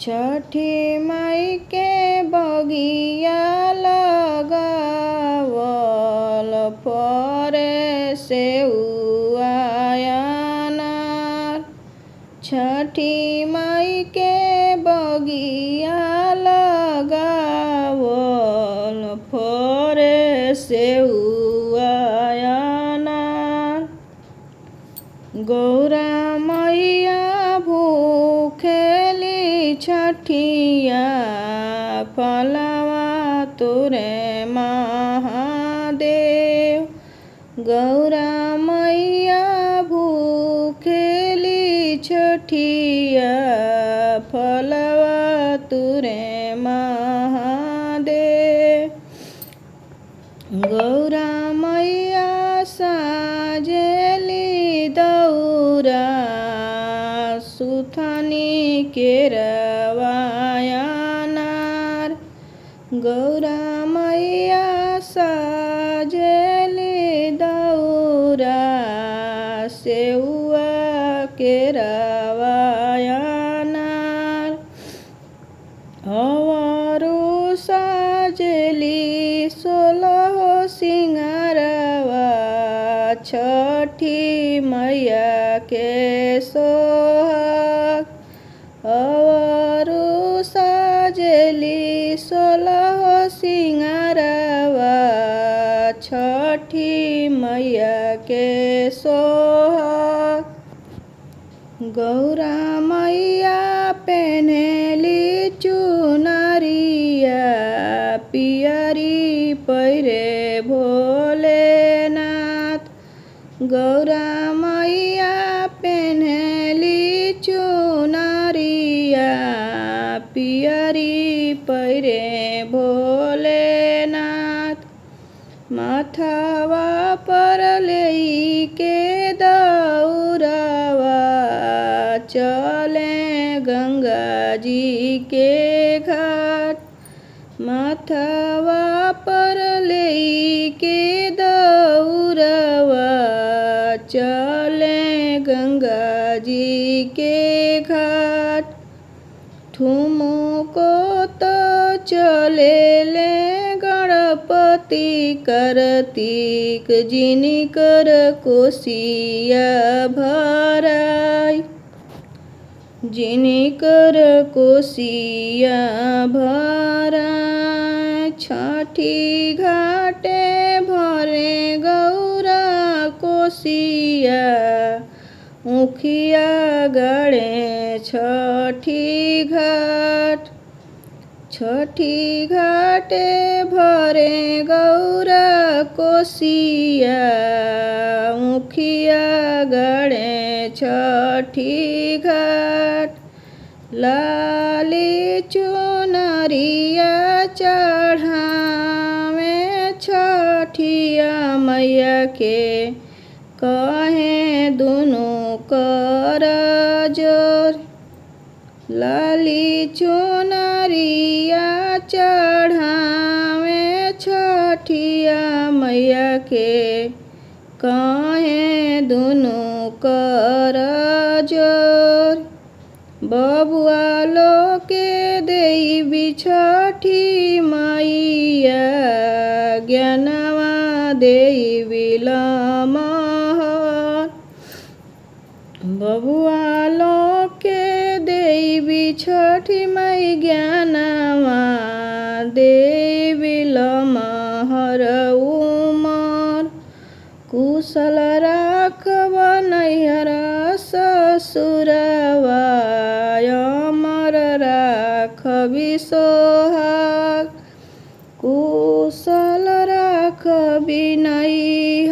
छठी माई के बगिया लगावल परे सेउआ अनार। छठी माई के बगिया लगावल परे सेउआ अनार। गौरा मैया भूखेली छठिया फलवा तोरे महादेव। गौरा मैया भूखेली छठिया फलवा तोरे महादेव। गौरा मैया साजेली दौरा सुथनी केरवाया अनार। गौरा मैया साजेली दौरा सेउआ केरवाया अनार। अवरु साजेली 16 सिंगारवा छठी मैया के सोहाग। अवरु साजेली 16 सिंगारवा छठी मैया के सोहाग। गौरा मैया पेन्हेली चुनरिया पियरी पैरे भोलेनाथ। गौरा मैया पेन्हेली चुनरिया पियरी पैरे भोलेनाथ। माथवा पर लेके दौरवा चले गंगा जी के घाट। माथवा पर लेके दौरवा चले गंगा जी के घाट। ठुमको तो चले ले गणपति कार्तिक जिनकर कोसिया भराई। जिनकर कोसिया भराई। छठी घाटे भरे गौरा कोसिया उखिया गड़े छठी घाट। छठी घाटे भरे गौरा कोसिया उखिया गड़े छठी घाट। लाली चुनरिया चढ़ावे छठिया मैया के कहे दुनु कर जोर। लाली चुनरिया चढ़ावे छठिया मैया के कहे दुनु कर जोर। बबुआ लोके देवी छठी मैया ज्ञानवा देवी लमहर। बबुआ लोके देवी छठी मई ज्ञानवा देवी लमहर उमर। कुशल राखब नैहर ससुरवा अमर राखबी सोहाग। कुशल राखबी नैहर